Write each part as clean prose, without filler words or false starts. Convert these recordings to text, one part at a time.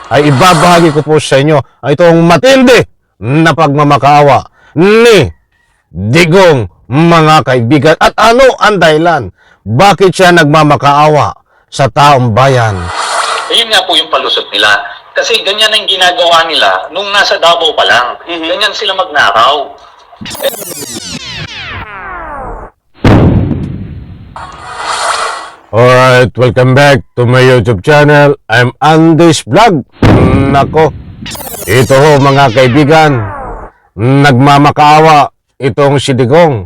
ay ibabahagi ko po sa inyo itong matindi na pagmamakaawa ni Digong, mga kaibigan. At ano ang dahilan? Bakit siya nagmamakaawa sa taong bayan? Ayun nga po yung palusot nila. Kasi ganyan ang ginagawa nila nung nasa Davao pa lang. Ganyan sila magnakaw. Alright, welcome back to my YouTube channel. I'm Andy's Vlog. Nako, ito ho mga kaibigan, nagmamakaawa itong si Digong.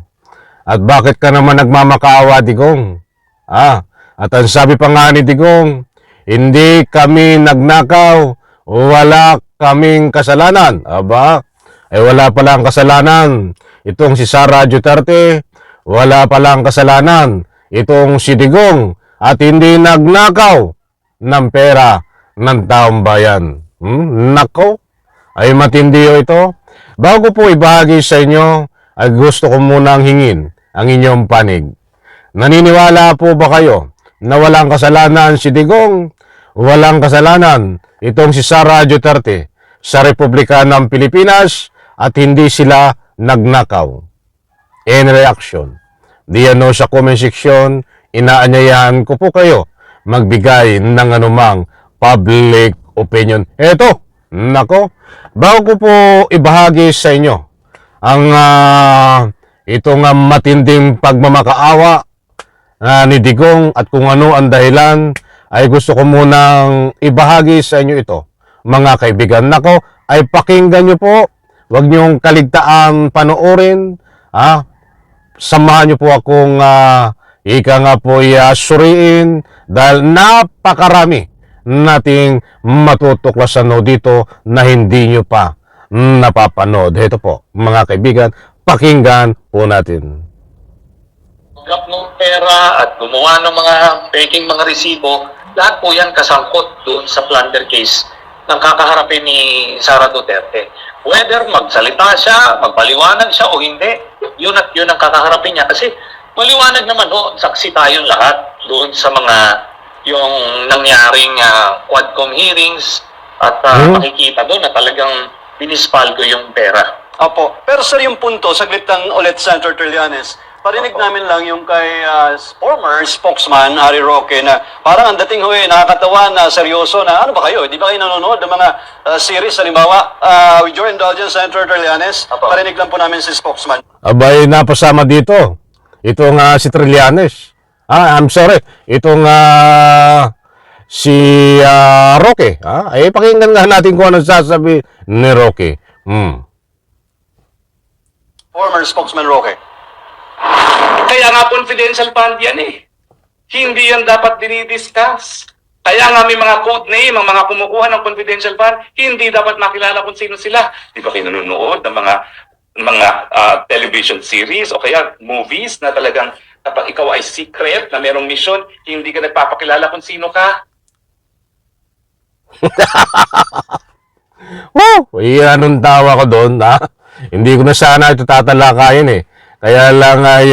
At bakit ka naman nagmamakaawa, Digong? At ang sabi pa nga ni Digong, hindi kami nagnakaw, wala kaming kasalanan. Aba, ay wala palang kasalanan itong si Sara Duterte, wala palang kasalanan itong si Digong, at hindi nagnakaw ng pera ng taong bayan. Nako, ay matindi ito. Bago po ibahagi sa inyo, ay gusto ko munang hingin ang inyong panig. Naniniwala po ba kayo na walang kasalanan si Digong, walang kasalanan itong si Sara Duterte sa Republika ng Pilipinas, at hindi sila nagnakaw? In reaction, diyan sa comment section, inaanyayahan ko po kayo magbigay ng anumang public opinion. Eto, nako, bago ko po ibahagi sa inyo ang itong matinding pagmamakaawa ni Digong at kung ano ang dahilan, ay gusto ko munang ibahagi sa inyo ito, mga kaibigan. Nako, ay pakinggan nyo po, huwag nyong kaligtaan panoorin, samahan nyo po akong ika nga po suriin dahil napakarami nating matutuklasan dito na hindi nyo pa napapanood. Ito po, mga kaibigan, pakinggan po natin. Gap ng pera at gumawa ng mga peking mga resibo, lahat po yan kasangkot doon sa plunder case ng kakaharapin ni Sara Duterte. Whether magsalita siya, magpaliwanag siya o hindi, yun at yun ang kakaharapin niya. Kasi maliwanag naman saksi tayong lahat doon sa mga yung nangyaring Quadcom hearings at makikita doon na talagang binispalgo yung pera. Opo. Pero sir, yung punto, saglit lang ulit, Senator Trillanes, parinig namin lang yung kay former spokesman, Harry Roque, na parang ang dating nakakatawa na seryoso na, ano ba kayo? Di ba kayo nanonood ng mga series, halimbawa, with your indulgence, Senator Trillanes, parinig lang po namin si spokesman. Abay, napasama dito. Itong si Trillanes. I'm sorry. Itong si Roque. Ay, pakinggan nga natin kung anong sasabi ni Roque. Former spokesman Roque. Kaya nga confidential fund yan eh. Hindi yan dapat dinidiscuss. Kaya nga may mga code name, ang mga kumukuha ng confidential fund, hindi dapat makilala kung sino sila. Di ba kayo nanonood ng mga television series o kaya movies na talagang kapag ikaw ay secret na merong mission, hindi ka nagpapakilala kung sino ka? Anong tawa ko doon, Hindi ko na sana ito tatalakayin eh. Kaya lang ay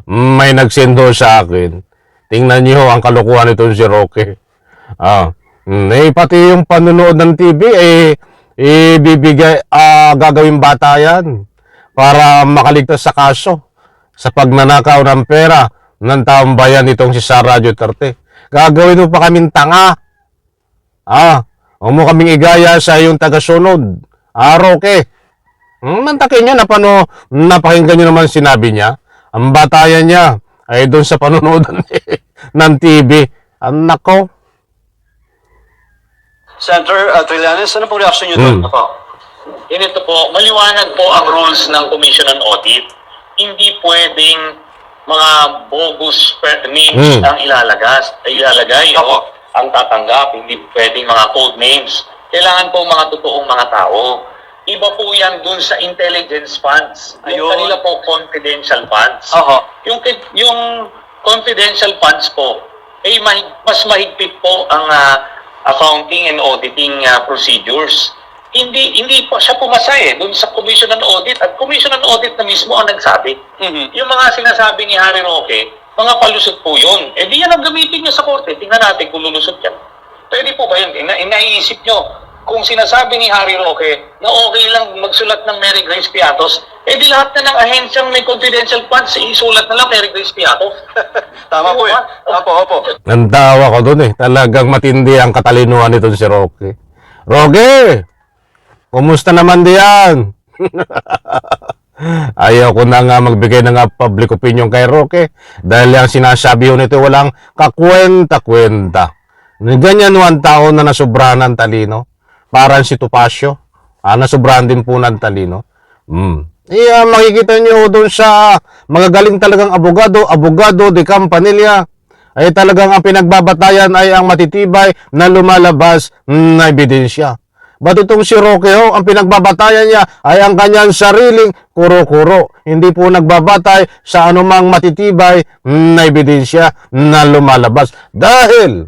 may nagsendo sa akin. Tingnan niyo ang kalukuhan nito si Roque. Pati yung panunood ng TV ibibigay, gagawin bata yan para makaligtas sa kaso sa pagnanakaw ng pera ng taong bayan nitong si Sara Duterte. Gagawin mo pa kaming tanga. Huwag mo kaming igaya sa yung tagasunod. Roque. Mantakin nyo na napakinggan nyo naman sinabi niya. Ang batayan niya ay doon sa panunood ng TV. Nako. Senator Trillanes, ano pong reaction nyo doon? Ganito po, maliwanag po ang rules ng Commission on Audit. Hindi pwedeng mga bogus names ang ilalagay. Ang tatanggap, hindi pwedeng mga code names. Kailangan po mga totoong mga tao. Iba po yan dun sa intelligence funds. Yung kanila po confidential funds. Yung confidential funds po, mas mahigpit po ang accounting and auditing procedures. Hindi po siya pumasa dun sa Commission on Audit. At Commission on Audit na mismo ang nagsabi. Yung mga sinasabi ni Harry Roque, mga palusot po yun. Di yan ang gamitin niya sa korte. Tingnan natin kung lulusot yan. Pwede po ba yun? Naiisip nyo, kung sinasabi ni Harry Roque na okay lang magsulat ng Mary Grace Piatos, di lahat na ng ahensyang may confidential funds, isulat na lang Mary Grace Piatos. Tama po eh. Opo. Ang tawa ko doon eh. Talagang matindi ang katalinuhan nito si Roque. Roque! Kumusta naman diyan? Ayaw ko na nga magbigay ng public opinion kay Roque dahil ang sinasabi ko nito walang kakwenta-kwenta. Ganyan ang tao na nasubrahan ng talino. Parang si Topacio. Nasubrahan din po ng talino. Makikita nyo doon sa mga galing talagang abogado de Campanilla, ay talagang ang pinagbabatayan ay ang matitibay na lumalabas na ebidensya. Ba't itong si Roque ang pinagbabatayan niya ay ang kanyang sariling kuro-kuro. Hindi po nagbabatay sa anumang matitibay na ebidensya na lumalabas. Dahil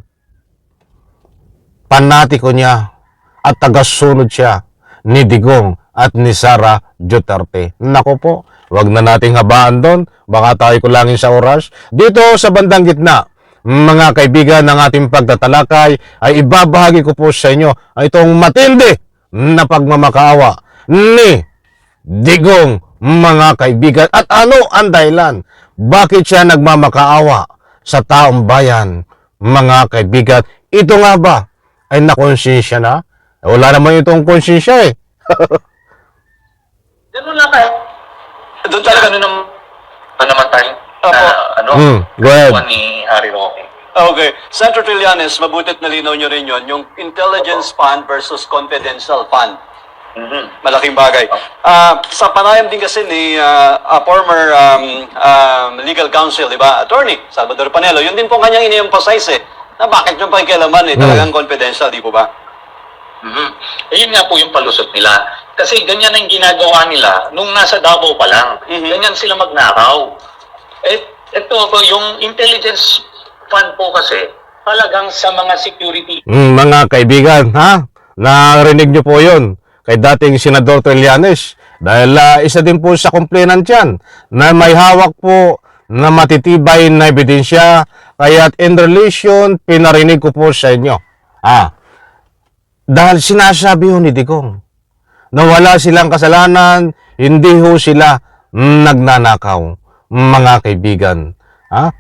panatiko niya at tagasunod siya ni Digong at ni Sara Duterte. Nako po, wag na nating habaan doon. Baka tayo kulangin sa oras. Dito sa bandang gitna, mga kaibigan ng ating pagtatalakay, ay ibabahagi ko po sa inyo ay itong matindi na pagmamakaawa ni Digong, mga kaibigan. At ano ang dahilan? Bakit siya nagmamakaawa sa taong bayan, mga kaibigan? Ito nga ba ay nakonsensya na? Wala naman itong konsensya eh. Ganun lang kayo. Doon talaga. Ano naman tayo? Go ahead. Ni Harry Roque. Okay. Senator Trillanes, mabutit nalinaw nyo rin yun, yung intelligence fund versus confidential fund. Malaking bagay. Sa panayam din kasi ni former legal counsel, di ba? Attorney Salvador Panelo, yun din po kanyang ini-emphasize eh, na bakit yung pakikialaman talagang confidential, di po ba? Yun nga po yung palusot nila. Kasi ganyan ang ginagawa nila nung nasa Davao pa lang. Ganyan sila magnakaw. Ito po, yung intelligence fund po kasi talagang sa mga security. Mga kaibigan, narinig nyo po yun kay dating Senador Trillanes. Dahil isa din po sa complainant yan na may hawak po na matitibay na ebidensya. Kaya't in relation, pinarinig ko po sa inyo. Dahil sinasabi ho ni Digong na wala silang kasalanan, hindi ho sila nagnanakaw, mga kaibigan.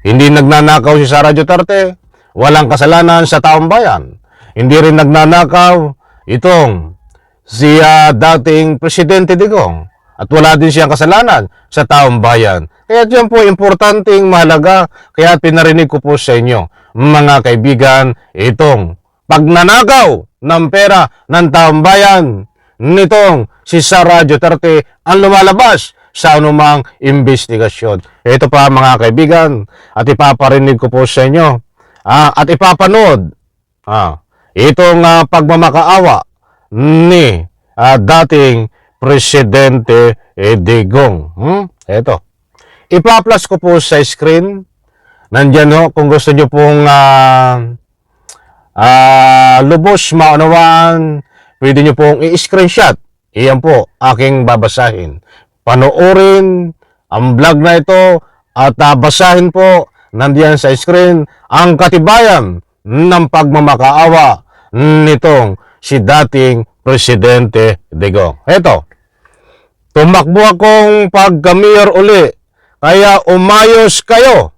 Hindi nagnanakaw si Sara Duterte, walang kasalanan sa taong bayan. Hindi rin nagnanakaw itong si dating Presidente Digong. At wala din siyang kasalanan sa taong bayan. Kaya diyan po importanteng mahalaga, kaya pinarinig ko po sa inyo, mga kaibigan, itong pagnanakaw ng pera ng taong bayan nitong si Sara Duterte ang lumalabas sa anumang investigasyon. Ito pa mga kaibigan, at ipaparinig ko po sa inyo at ipapanood itong pagmamakaawa ni dating Presidente Digong. Ito. Ipa-plus ko po sa screen. Nandyan ho, kung gusto nyo pong lubos maunawaan, pwede nyo pong i-screenshot. Iyan po, aking babasahin. Panoorin ang vlog na ito at basahin po, nandiyan sa screen, ang katibayan ng pagmamakaawa nitong si dating Presidente Digong. Ito, tumakbo akong pagka-mayor uli, kaya umayos kayo.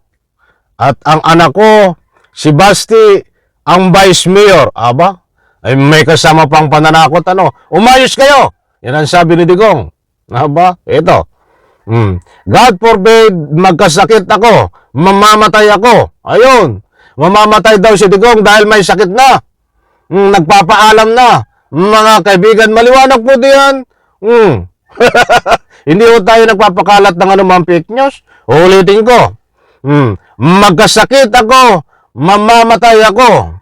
At ang anak ko, si Basti, ang vice mayor. Aba, ay may kasama pang pananakot, umayos kayo. Yan ang sabi ni Digong. Aba, ito. God forbid, magkasakit ako, mamamatay ako. Ayun, mamamatay daw si Digong dahil may sakit na. Nagpapaalam na. Mga kaibigan, maliwanag po diyan. Hindi ho tayo nagpapakalat ng anumang fake news. Ulitin ko. Magkasakit ako, mamamatay ako.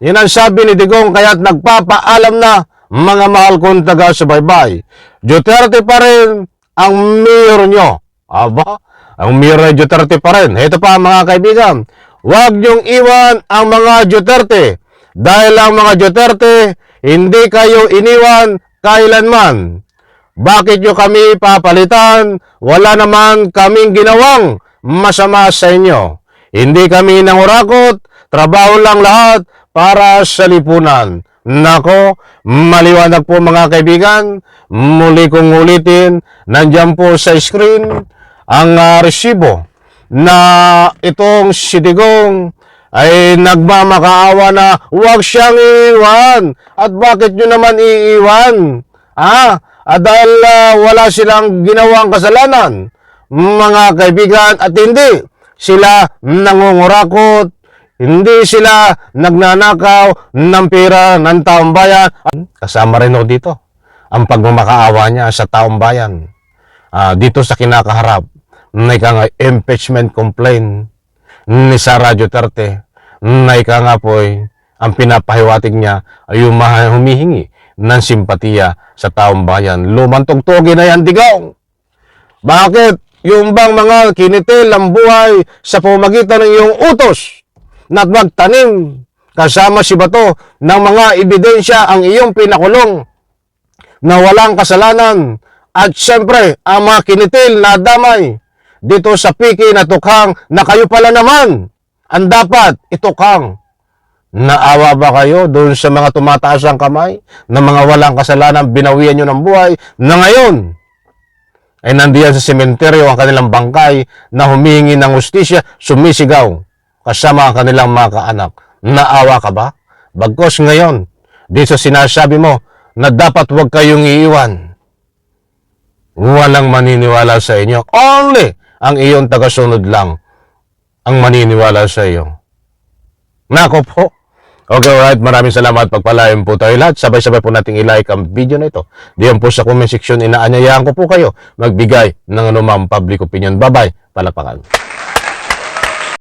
Yan ang sabi ni Digong, kaya't nagpapaalam na, mga mahal kong taga-subaybay. Duterte pa rin ang mayor nyo. Aba, ang mayor ay Duterte pa rin. Ito pa mga kaibigan, huwag niyong iwan ang mga Duterte. Dahil ang mga Duterte, hindi kayo iniwan kailanman. Bakit nyo kami papalitan? Wala naman kaming ginawang masama sa inyo. Hindi kami nangurakot, trabaho lang lahat para sa lipunan. Nako, maliwanag po mga kaibigan, muli kong ulitin, nandyan po sa screen ang resibo na itong si Digong ay nagmamakaawa na huwag siyang iiwan. At bakit nyo naman iiwan? Dahil wala silang ginawang kasalanan, mga kaibigan, at hindi sila nangungurakot, hindi sila nagnanakaw ng pera ng taong bayan. Kasama rin ho dito ang pagmamakaawa niya sa taong bayan. Dito sa kinakaharap na impeachment complaint ni Sara Duterte, na nga po ang pinapahiwatig niya ay humihingi ng simpatiya sa taong bayan. Lumang tugtugin na yan, Digong. Bakit? Yung bang mga kinitil ang buhay sa pamamagitan ng iyong utos na magtanim kasama si Bato ng mga ebidensya ang iyong pinakulong na walang kasalanan, at syempre ang mga kinitil na damay dito sa piki na tukhang na kayo pala naman ang dapat itukhang. Naawa ba kayo doon sa mga tumataas ang kamay na mga walang kasalanan, binawian nyo ng buhay, na ngayon ay nandiyan sa sementeryo ang kanilang bangkay na humingi ng hustisya, sumisigaw kasama ang kanilang mga kaanak? Naawa ka ba? Bagkos ngayon, dito sinasabi mo na dapat huwag kayong iiwan. Walang maniniwala sa inyo. Only ang iyong tagasunod lang ang maniniwala sa iyo. Nako po. Okay, alright. Maraming salamat. Pagpalain po tayo lahat. Sabay-sabay po nating i-like ang video na ito. Diyan po sa comment section, inaanyayahan ko po kayo magbigay ng anumang public opinion. Bye-bye. Palakpakan.